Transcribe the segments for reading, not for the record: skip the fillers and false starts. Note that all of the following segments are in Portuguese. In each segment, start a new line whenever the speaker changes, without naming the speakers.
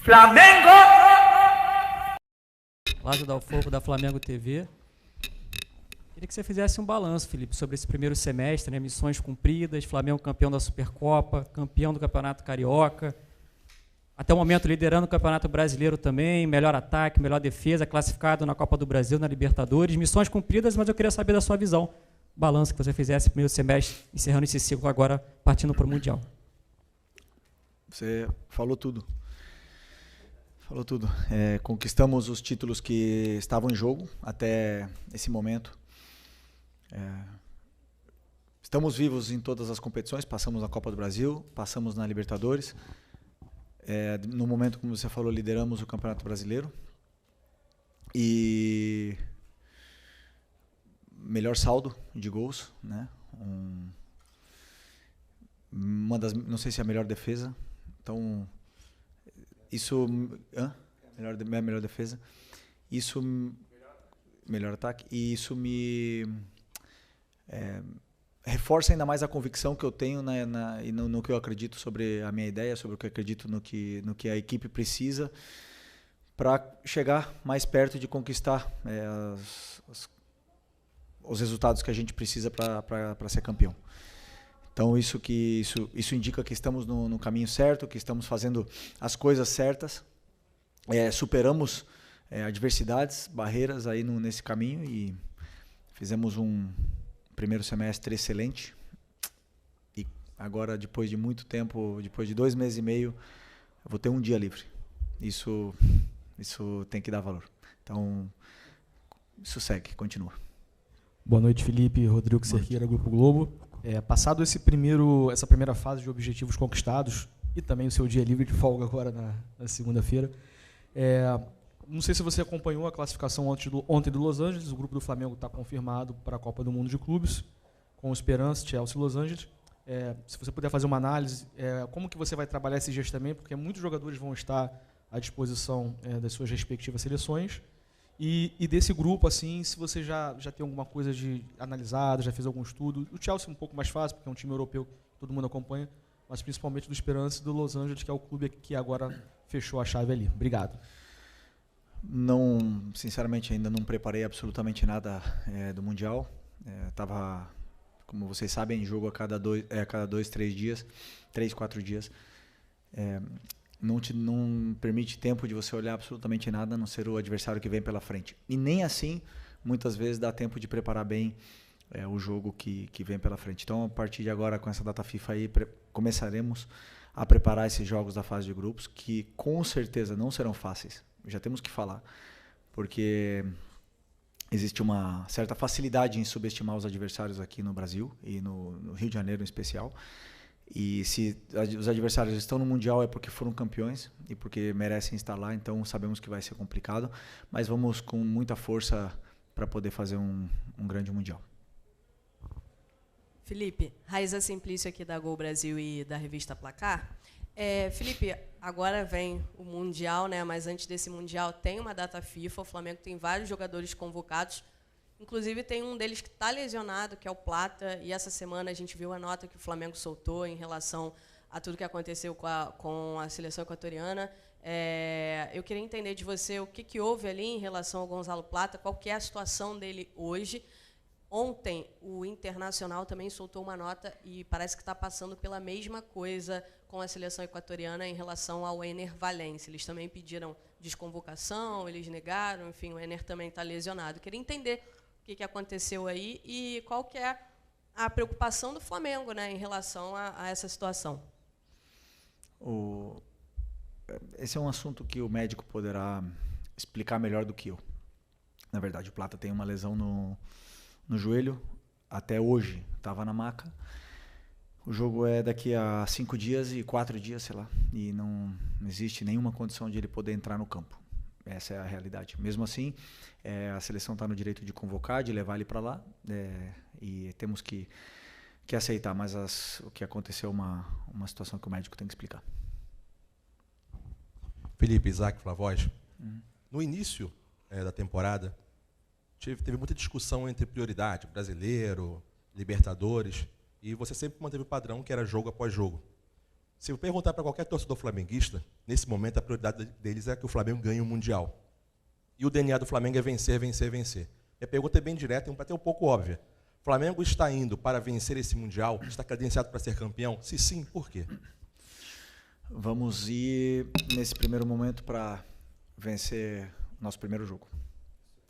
Flamengo!
Lázaro Dalfogo, da Flamengo TV. Queria que você fizesse um balanço, Felipe, sobre esse primeiro semestre, né? Missões cumpridas, Flamengo campeão da Supercopa, campeão do Campeonato Carioca, até o momento liderando o Campeonato Brasileiro também, melhor ataque, melhor defesa, classificado na Copa do Brasil, na Libertadores. Missões cumpridas, mas eu queria saber da sua visão. Balanço que você fizesse no primeiro semestre, encerrando esse ciclo agora, partindo para o Mundial.
Você falou tudo. Falou tudo. Conquistamos os títulos que estavam em jogo até esse momento. Estamos vivos em todas as competições, passamos na Copa do Brasil, passamos na Libertadores. No momento, como você falou, lideramos o Campeonato Brasileiro. E melhor saldo de gols, né? Não sei se é a melhor defesa. Então, isso... Melhor defesa. Isso... Melhor ataque. E isso me... reforça ainda mais a convicção que eu tenho no que eu acredito sobre a minha ideia, sobre o que eu acredito no que a equipe precisa para chegar mais perto de conquistar os resultados que a gente precisa para ser campeão. Então isso indica que estamos no caminho certo, que estamos fazendo as coisas certas, superamos adversidades, barreiras aí nesse caminho e fizemos um primeiro semestre excelente. E agora, depois de muito tempo, depois de 2 meses e meio, eu vou ter um dia livre. Isso tem que dar valor. Então, isso segue, continua.
Boa noite, Felipe. Rodrigo Cerqueira, Grupo Globo. Passado essa primeira fase de objetivos conquistados e também o seu dia livre de folga agora na segunda-feira, não sei se você acompanhou a classificação ontem do Los Angeles. O grupo do Flamengo está confirmado para a Copa do Mundo de Clubes, com Esperance, Chelsea e Los Angeles. Se você puder fazer uma análise, como que você vai trabalhar esses dias também, porque muitos jogadores vão estar à disposição das suas respectivas seleções. E desse grupo, assim, se você já tem alguma coisa analisada, já fez algum estudo. O Chelsea é um pouco mais fácil, porque é um time europeu que todo mundo acompanha, mas principalmente do Esperance e do Los Angeles, que é o clube que agora fechou a chave ali. Obrigado.
Não, sinceramente, ainda não preparei absolutamente nada do Mundial. Estava, como vocês sabem, em jogo a cada 2, 3 dias, 3, 4 dias. Não permite tempo de você olhar absolutamente nada, a não ser o adversário que vem pela frente. E nem assim, muitas vezes, dá tempo de preparar bem o jogo que vem pela frente. Então, a partir de agora, com essa data FIFA aí, começaremos a preparar esses jogos da fase de grupos, que com certeza não serão fáceis. Já temos que falar, porque existe uma certa facilidade em subestimar os adversários aqui no Brasil e no Rio de Janeiro em especial. E se os adversários estão no Mundial é porque foram campeões e porque merecem estar lá, então sabemos que vai ser complicado, mas vamos com muita força para poder fazer um grande Mundial.
Felipe, Raíza Simplício aqui da Gol Brasil e da revista Placar. Felipe, agora vem o Mundial, né? Mas antes desse Mundial tem uma data FIFA, o Flamengo tem vários jogadores convocados, inclusive tem um deles que está lesionado, que é o Plata, e essa semana a gente viu a nota que o Flamengo soltou em relação a tudo que aconteceu com a seleção equatoriana. Eu queria entender de você o que houve ali em relação ao Gonzalo Plata, qual que é a situação dele hoje. Ontem, o Internacional também soltou uma nota e parece que está passando pela mesma coisa com a seleção equatoriana em relação ao Ener Valencia. Eles também pediram desconvocação, eles negaram, enfim, o Ener também está lesionado. Queria entender o que aconteceu aí e qual que é a preocupação do Flamengo, né, em relação a essa situação.
Esse é um assunto que o médico poderá explicar melhor do que eu. Na verdade, o Plata tem uma lesão no joelho, até hoje estava na maca. O jogo é daqui a 5 dias e 4 dias, sei lá, e não existe nenhuma condição de ele poder entrar no campo. Essa é a realidade. Mesmo assim, a seleção está no direito de convocar, de levar ele para lá, e temos que aceitar, mas o que aconteceu é uma situação que o médico tem que explicar.
Felipe, Isaac, Flavoz. No início da temporada, teve muita discussão entre prioridade, brasileiro, Libertadores, e você sempre manteve o padrão que era jogo após jogo. Se eu perguntar para qualquer torcedor flamenguista, nesse momento a prioridade deles é que o Flamengo ganhe o Mundial. E o DNA do Flamengo é vencer, vencer, vencer. Minha pergunta é bem direta e até um pouco óbvia. O Flamengo está indo para vencer esse Mundial? Está credenciado para ser campeão? Se sim, por quê?
Vamos ir, nesse primeiro momento, para vencer nosso primeiro jogo.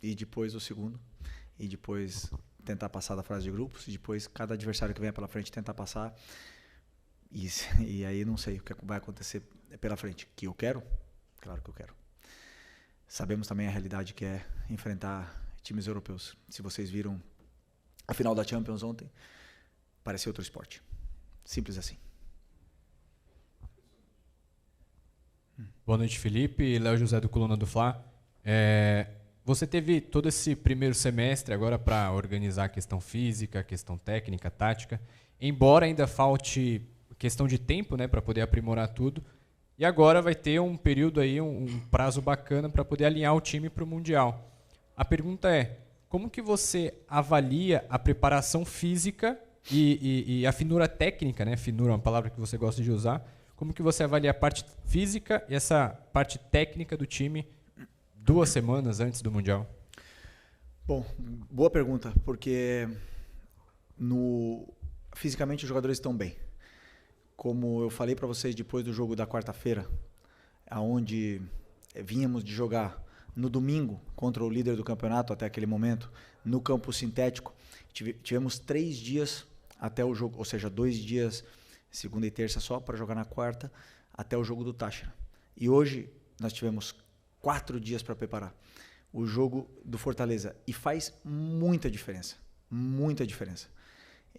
E depois o segundo. E depois tentar passar da fase de grupos. E depois cada adversário que venha pela frente tentar passar. E aí não sei o que vai acontecer pela frente. Que eu quero? Claro que eu quero. Sabemos também a realidade que é enfrentar times europeus. Se vocês viram a final da Champions ontem, parecia outro esporte. Simples assim.
Boa noite, Felipe. Léo José do Coluna do Fla. Você teve todo esse primeiro semestre agora para organizar a questão física, a questão técnica, tática. Embora ainda falte questão de tempo, né, para poder aprimorar tudo. E agora vai ter um período aí, um prazo bacana para poder alinhar o time para o Mundial. A pergunta é, como que você avalia a preparação física e a finura técnica, né? Finura é uma palavra que você gosta de usar. Como que você avalia a parte física e essa parte técnica do time 2 semanas antes do Mundial?
Bom, boa pergunta, porque fisicamente os jogadores estão bem. Como eu falei para vocês depois do jogo da quarta-feira, aonde vínhamos de jogar no domingo contra o líder do campeonato até aquele momento, no campo sintético, tivemos 3 dias até o jogo, ou seja, 2 dias, segunda e terça só, para jogar na quarta, até o jogo do Táchira. E hoje nós tivemos 4 dias para preparar o jogo do Fortaleza. E faz muita diferença. Muita diferença.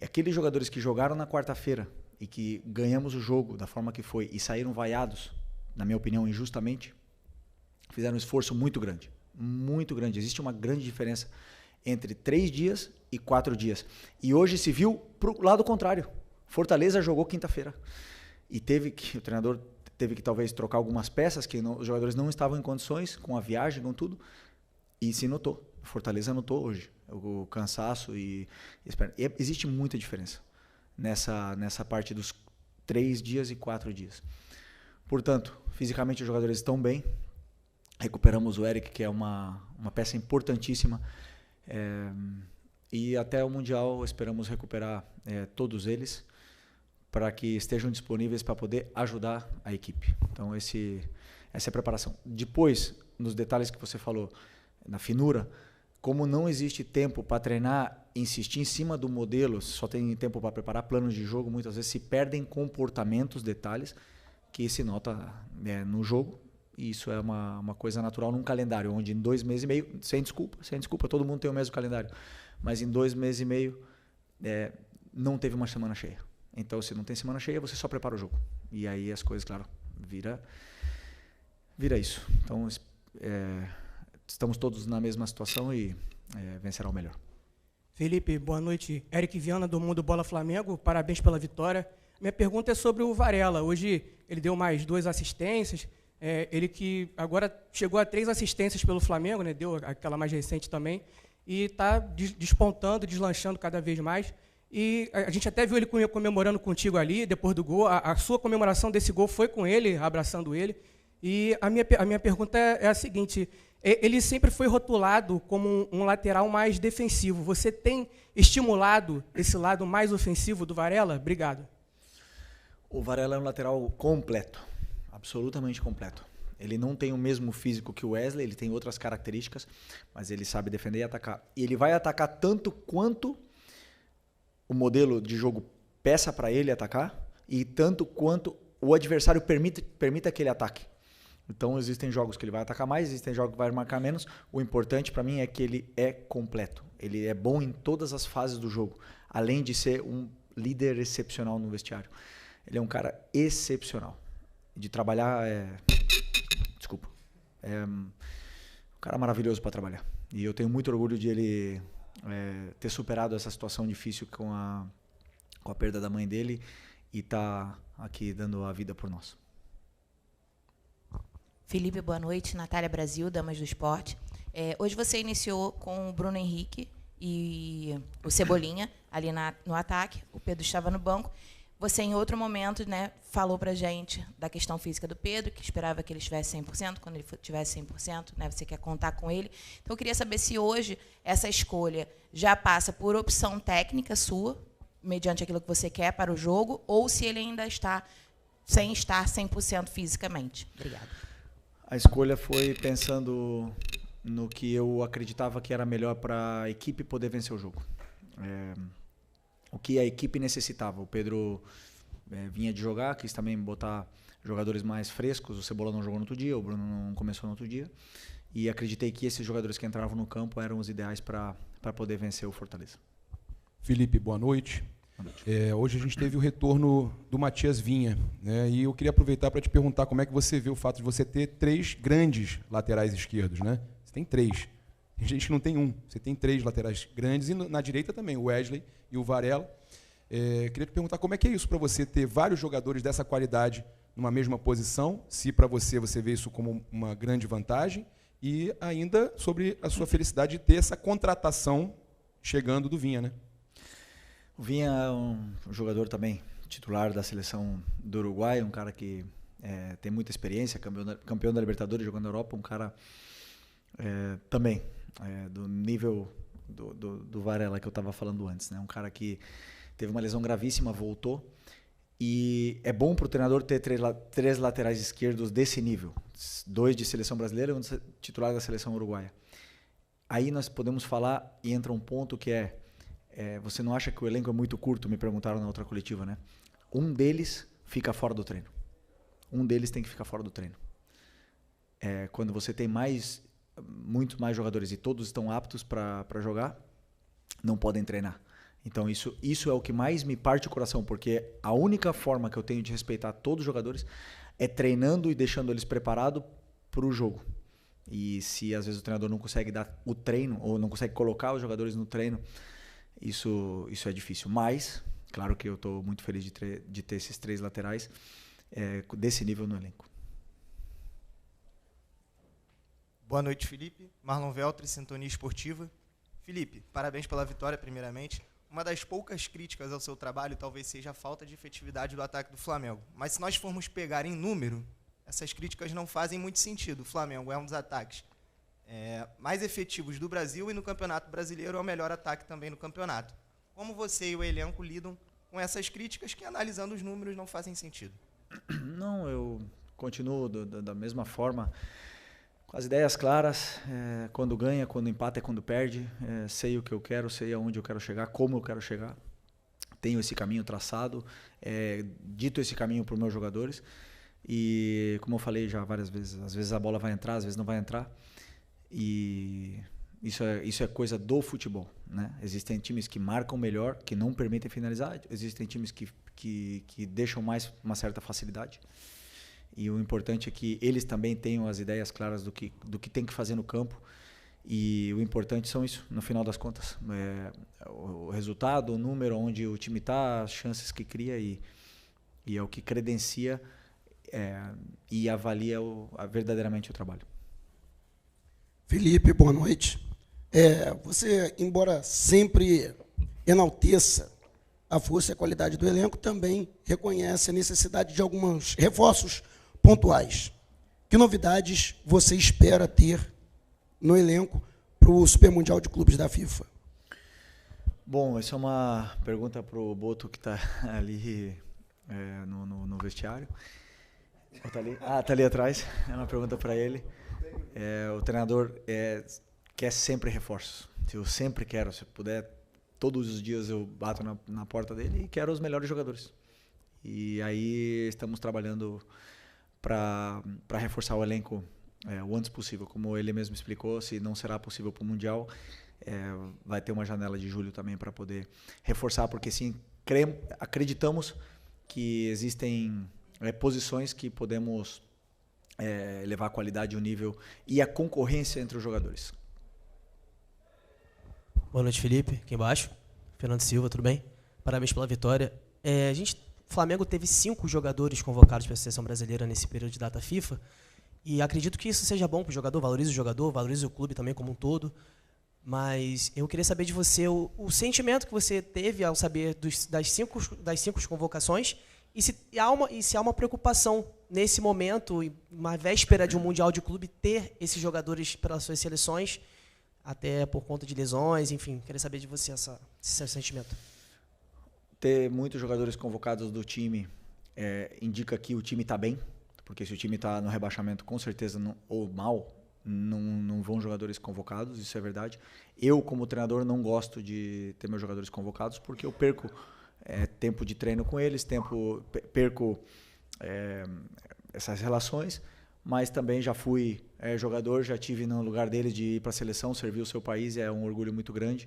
Aqueles jogadores que jogaram na quarta-feira e que ganhamos o jogo da forma que foi e saíram vaiados, na minha opinião, injustamente, fizeram um esforço muito grande. Muito grande. Existe uma grande diferença entre 3 dias e 4 dias. E hoje se viu para o lado contrário. Fortaleza jogou quinta-feira. E o treinador teve que talvez trocar algumas peças, que os jogadores não estavam em condições, com a viagem, com tudo. E se notou. Fortaleza notou hoje. O cansaço e existe muita diferença nessa parte dos 3 dias e 4 dias. Portanto, fisicamente os jogadores estão bem. Recuperamos o Eric, que é uma peça importantíssima. E até o Mundial esperamos recuperar todos eles para que estejam disponíveis para poder ajudar a equipe. Então essa é a preparação. Depois, nos detalhes que você falou, na finura, como não existe tempo para treinar, insistir em cima do modelo, só tem tempo para preparar planos de jogo, muitas vezes se perdem comportamentos, detalhes, que se nota no jogo. E isso é uma coisa natural num calendário, onde em 2 meses e meio, sem desculpa, todo mundo tem o mesmo calendário, mas em 2 meses e meio não teve uma semana cheia. Então, se não tem semana cheia, você só prepara o jogo. E aí as coisas, claro, vira isso. Então, estamos todos na mesma situação e vencerá o melhor.
Felipe, boa noite. Eric Viana, do Mundo Bola Flamengo. Parabéns pela vitória. Minha pergunta é sobre o Varela. Hoje ele deu mais 2 assistências. Ele que agora chegou a 3 assistências pelo Flamengo, né? Deu aquela mais recente também. E está despontando, deslanchando cada vez mais. E a gente até viu ele comemorando contigo ali, depois do gol. A sua comemoração desse gol foi com ele, abraçando ele. E a minha pergunta é a seguinte: ele sempre foi rotulado como um lateral mais defensivo. Você tem estimulado esse lado mais ofensivo do Varela? Obrigado.
O Varela é um lateral completo, absolutamente completo. Ele não tem o mesmo físico que o Wesley, ele tem outras características, mas ele sabe defender e atacar. E ele vai atacar tanto quanto o modelo de jogo peça para ele atacar e tanto quanto o adversário permita que ele ataque. Então, existem jogos que ele vai atacar mais, existem jogos que vai marcar menos. O importante para mim é que ele é completo. Ele é bom em todas as fases do jogo, além de ser um líder excepcional no vestiário. Ele é um cara excepcional. De trabalhar um cara maravilhoso para trabalhar. E eu tenho muito orgulho de ele ter superado essa situação difícil com a perda da mãe dele e tá aqui dando a vida por nós.
Felipe, boa noite. Natália Brasil, Damas do Esporte. Hoje você iniciou com o Bruno Henrique e o Cebolinha ali no ataque. O Pedro estava no banco. Você, em outro momento, né, falou para a gente da questão física do Pedro, que esperava que ele estivesse 100%, quando ele tivesse 100%, né, você quer contar com ele. Então, eu queria saber se hoje essa escolha já passa por opção técnica sua, mediante aquilo que você quer para o jogo, ou se ele ainda está sem estar 100% fisicamente. Obrigada.
A escolha foi pensando no que eu acreditava que era melhor para a equipe poder vencer o jogo. O que a equipe necessitava. O Pedro vinha de jogar, quis também botar jogadores mais frescos. O Cebola não jogou no outro dia, o Bruno não começou no outro dia. E acreditei que esses jogadores que entravam no campo eram os ideais para poder vencer o Fortaleza.
Felipe, boa noite. Hoje a gente teve o retorno do Matias Vinha, né? E eu queria aproveitar para te perguntar como é que você vê o fato de você ter 3 grandes laterais esquerdos, né? Você tem 3. Tem gente que não tem 1. Você tem 3 laterais grandes e na direita também, o Wesley e o Varela. Queria te perguntar como é que é isso para você ter vários jogadores dessa qualidade numa mesma posição, se para você vê isso como uma grande vantagem, e ainda sobre a sua felicidade de ter essa contratação chegando do Vinha, né?
O Vinha é um jogador também titular da seleção do Uruguai, um cara que tem muita experiência, campeão da Libertadores jogando na Europa, um cara também do nível do Varela que eu estava falando antes, né? Um cara que teve uma lesão gravíssima, voltou, e é bom para o treinador ter 3 laterais esquerdos desse nível, 2 de seleção brasileira e 1 titular da seleção uruguaia. Aí nós podemos falar, e entra um ponto que você não acha que o elenco é muito curto? Me perguntaram na outra coletiva, né? Um deles fica fora do treino. Um deles tem que ficar fora do treino. Quando você tem muito mais jogadores e todos estão aptos para jogar, não podem treinar. Então isso é o que mais me parte o coração, porque a única forma que eu tenho de respeitar todos os jogadores é treinando e deixando eles preparados para o jogo. E se às vezes o treinador não consegue dar o treino, ou não consegue colocar os jogadores no treino, isso é difícil. Mas, claro que eu estou muito feliz de ter esses 3 laterais desse nível no elenco.
Boa noite, Felipe. Marlon Veltri, Sintonia Esportiva. Felipe, parabéns pela vitória, primeiramente. Uma das poucas críticas ao seu trabalho talvez seja a falta de efetividade do ataque do Flamengo. Mas se nós formos pegar em número, essas críticas não fazem muito sentido. O Flamengo é um dos ataques mais efetivos do Brasil e no Campeonato Brasileiro é o melhor ataque também no campeonato. Como você e o elenco lidam com essas críticas que, analisando os números, não fazem sentido?
Não, eu continuo da mesma forma, com as ideias claras, quando ganha, quando empata e quando perde, sei o que eu quero, sei aonde eu quero chegar, como eu quero chegar, tenho esse caminho traçado, dito esse caminho para os meus jogadores, e como eu falei já várias vezes, às vezes a bola vai entrar, às vezes não vai entrar, e isso é coisa do futebol, né? Existem times que marcam melhor, que não permitem finalizar, existem times que deixam mais uma certa facilidade. E o importante é que eles também tenham as ideias claras do que tem que fazer no campo. E o importante são isso, no final das contas. O resultado, o número, onde o time está, as chances que cria e é o que credencia e avalia verdadeiramente o trabalho.
Felipe, boa noite. Você, embora sempre enalteça a força e a qualidade do elenco, também reconhece a necessidade de alguns reforços pontuais. Que novidades você espera ter no elenco para o Super Mundial de Clubes da FIFA?
Bom, essa é uma pergunta para o Boto, que está ali no vestiário. Está ali? Está ali atrás. É uma pergunta para ele. O treinador quer sempre reforços. Eu sempre quero, se puder, todos os dias eu bato na porta dele e quero os melhores jogadores. E aí estamos trabalhando para reforçar o elenco o antes possível. Como ele mesmo explicou, se não será possível para o Mundial, vai ter uma janela de julho também para poder reforçar, porque sim, acreditamos que existem posições que podemos elevar a qualidade, o nível e a concorrência entre os jogadores.
Boa noite, Felipe. Aqui embaixo. Fernando Silva, tudo bem? Parabéns pela vitória. O Flamengo teve 5 jogadores convocados para a seleção brasileira nesse período de data FIFA. E acredito que isso seja bom para o jogador, valorize o clube também como um todo. Mas eu queria saber de você o sentimento que você teve ao saber das cinco convocações e se há uma preocupação nesse momento, uma véspera de um Mundial de Clube, ter esses jogadores pelas suas seleções, até por conta de lesões, enfim. Queria saber de você esse seu sentimento.
Ter muitos jogadores convocados do time indica que o time está bem, porque se o time está no rebaixamento, com certeza, ou mal, não vão jogadores convocados, isso é verdade. Eu, como treinador, não gosto de ter meus jogadores convocados, porque eu perco tempo de treino com eles, perco essas relações, mas também já fui jogador, já tive no lugar deles de ir para a seleção, servir o seu país, é um orgulho muito grande.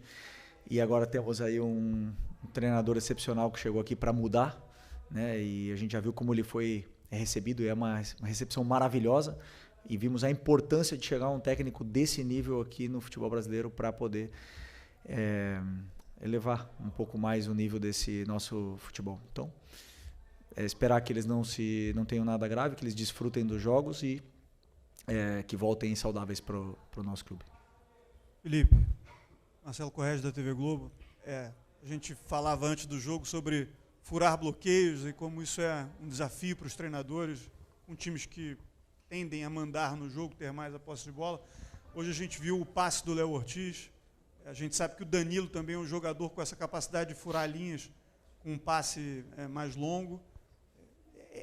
E agora temos aí um treinador excepcional que chegou aqui para mudar, né? E a gente já viu como ele foi recebido, e é uma recepção maravilhosa. E vimos a importância de chegar a um técnico desse nível aqui no futebol brasileiro para poder elevar um pouco mais o nível desse nosso futebol. Então, esperar que eles não tenham nada grave, que eles desfrutem dos jogos e que voltem saudáveis para o nosso clube.
Felipe, Marcelo Corrêa da TV Globo. A gente falava antes do jogo sobre furar bloqueios e como isso é um desafio para os treinadores, com times que tendem a mandar no jogo, ter mais a posse de bola. Hoje a gente viu o passe do Léo Ortiz. A gente sabe que o Danilo também é um jogador com essa capacidade de furar linhas, com um passe mais longo.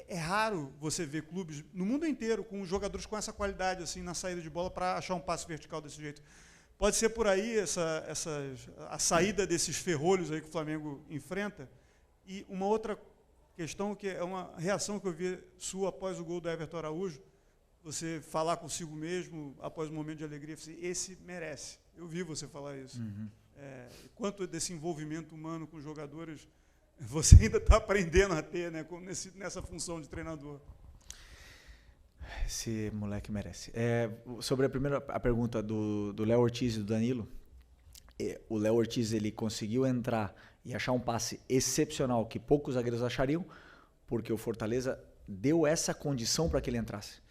É raro você ver clubes no mundo inteiro com jogadores com essa qualidade assim na saída de bola para achar um passe vertical desse jeito. Pode ser por aí a saída desses ferrolhos aí que o Flamengo enfrenta. E uma outra questão que é uma reação que eu vi sua após o gol do Everton Araújo, você falar consigo mesmo após um momento de alegria, você, esse merece. Eu vi você falar isso.
Uhum.
Quanto desse envolvimento humano com os jogadores você ainda está aprendendo a ter, né, nessa função de treinador?
Esse moleque merece. Sobre a pergunta do Léo Ortiz e do Danilo, o Léo Ortiz ele conseguiu entrar e achar um passe excepcional que poucos zagueiros achariam, porque o Fortaleza deu essa condição para que ele entrasse.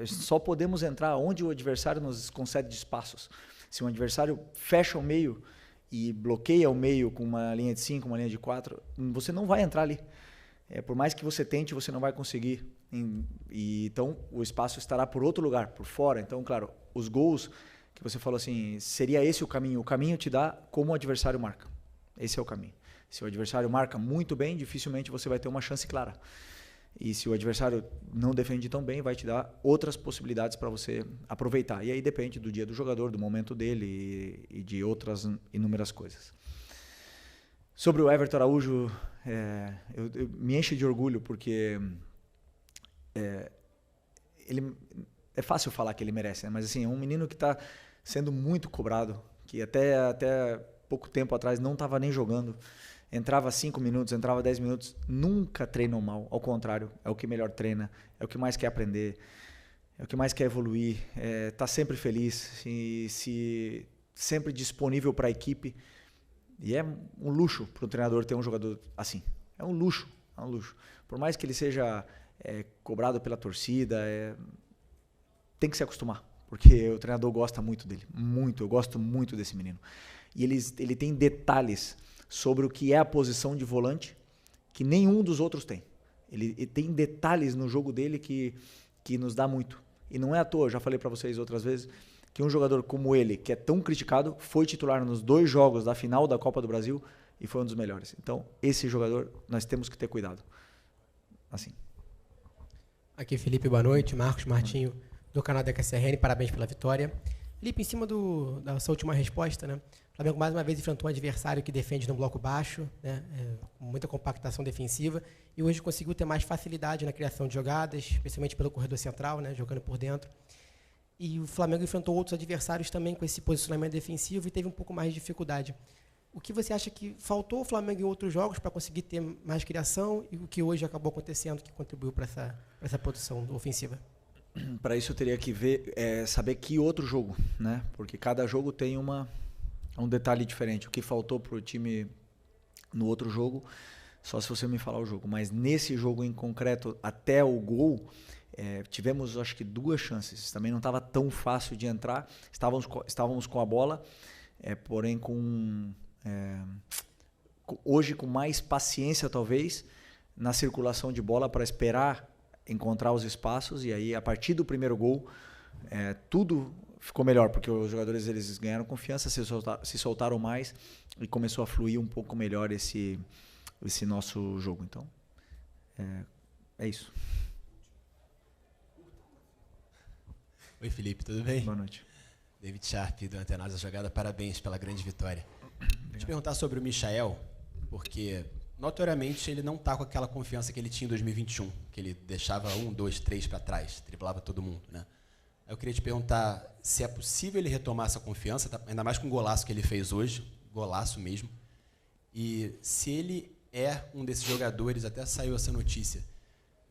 Só podemos entrar onde o adversário nos concede espaços. Se um adversário fecha o meio e bloqueia o meio com uma linha de 5, uma linha de 4, você não vai entrar ali. Por mais que você tente, você não vai conseguir. Então, o espaço estará por outro lugar, por fora. Então, claro, os gols que você falou assim, seria esse o caminho? O caminho te dá como o adversário marca. Esse é o caminho. Se o adversário marca muito bem, dificilmente você vai ter uma chance clara. E se o adversário não defende tão bem, vai te dar outras possibilidades para você aproveitar. E aí depende do dia do jogador, do momento dele e de outras inúmeras coisas. Sobre o Everton Araújo, eu me enche de orgulho, porque ele, é fácil falar que ele merece, né? Mas assim, é um menino que está sendo muito cobrado, que até pouco tempo atrás não estava nem jogando. Entrava 5 minutos, entrava 10 minutos, nunca treinou mal, ao contrário, é o que melhor treina, é o que mais quer aprender, é o que mais quer evoluir, está sempre feliz, sempre disponível para a equipe, e é um luxo para o treinador ter um jogador assim, é um luxo, por mais que ele seja cobrado pela torcida, tem que se acostumar, porque o treinador gosta muito dele, muito, eu gosto muito desse menino, e ele tem detalhes sobre o que é a posição de volante que nenhum dos outros tem. Ele tem detalhes no jogo dele que nos dá muito. E não é à toa, eu já falei para vocês outras vezes, que um jogador como ele, que é tão criticado, foi titular nos 2 jogos da final da Copa do Brasil e foi um dos melhores. Então, esse jogador, nós temos que ter cuidado. Assim.
Aqui, Felipe, boa noite. Marcos Martinho, do canal da KCRN, parabéns pela vitória. Felipe, em cima da sua última resposta, né? O Flamengo mais uma vez enfrentou um adversário que defende no bloco baixo, né, com muita compactação defensiva, e hoje conseguiu ter mais facilidade na criação de jogadas, especialmente pelo corredor central, né, jogando por dentro. E o Flamengo enfrentou outros adversários também com esse posicionamento defensivo e teve um pouco mais de dificuldade. O que você acha que faltou ao Flamengo em outros jogos para conseguir ter mais criação e o que hoje acabou acontecendo que contribuiu para essa posição ofensiva?
Para isso eu teria que saber que outro jogo, né? Porque cada jogo tem um detalhe diferente. O que faltou para o time no outro jogo, só se você me falar o jogo. Mas nesse jogo em concreto, até o gol, tivemos acho que 2 chances. Também não estava tão fácil de entrar. Estávamos com a bola, porém hoje com mais paciência talvez na circulação de bola para esperar encontrar os espaços, e aí a partir do primeiro gol tudo ficou melhor, porque os jogadores eles ganharam confiança, se soltaram mais e começou a fluir um pouco melhor esse nosso jogo. Então é isso.
Oi, Felipe, tudo bem?
Boa noite.
David Sharp, do Antenados da Jogada, parabéns pela grande vitória. Vou te perguntar sobre o Michael, porque notoriamente ele não está com aquela confiança que ele tinha em 2021, que ele deixava 1, 2, 3 para trás, driblava todo mundo, né? Eu queria te perguntar se é possível ele retomar essa confiança, ainda mais com o golaço que ele fez hoje, golaço mesmo, e se ele é um desses jogadores, até saiu essa notícia,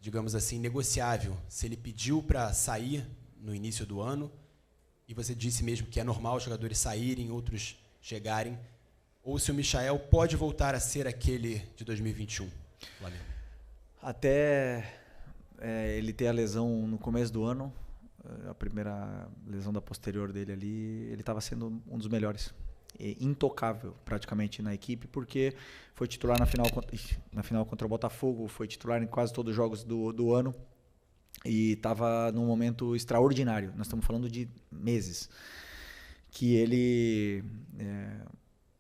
digamos assim, negociável, se ele pediu para sair no início do ano, e você disse mesmo que é normal os jogadores saírem, outros chegarem, ou se o Michael pode voltar a ser aquele de 2021, Flamengo?
Até ele ter a lesão no começo do ano, a primeira lesão da posterior dele ali, ele estava sendo um dos melhores, intocável praticamente na equipe, porque foi titular na final contra o Botafogo, foi titular em quase todos os jogos do ano, e estava num momento extraordinário. Nós estamos falando de meses que ele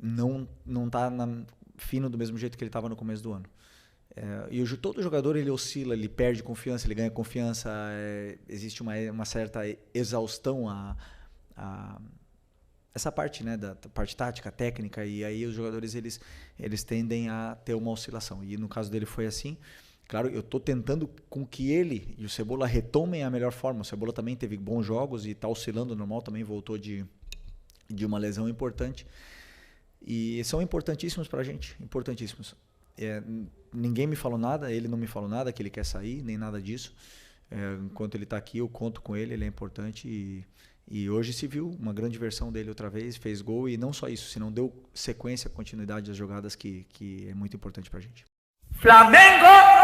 não está fino do mesmo jeito que ele estava no começo do ano. E hoje todo jogador ele oscila, ele perde confiança, ele ganha confiança, existe uma certa exaustão essa parte, né, da parte tática, técnica, e aí os jogadores eles tendem a ter uma oscilação, e no caso dele foi assim. Claro, eu estou tentando com que ele e o Cebola retomem a melhor forma. O Cebola também teve bons jogos e está oscilando normal, também voltou de uma lesão importante. E são importantíssimos para a gente, importantíssimos. Ninguém me falou nada, ele não me falou nada, que ele quer sair, nem nada disso. Enquanto ele está aqui, eu conto com ele, ele é importante. E hoje se viu uma grande versão dele outra vez, fez gol, e não só isso, senão deu sequência, continuidade das jogadas que é muito importante para a gente.
Flamengo!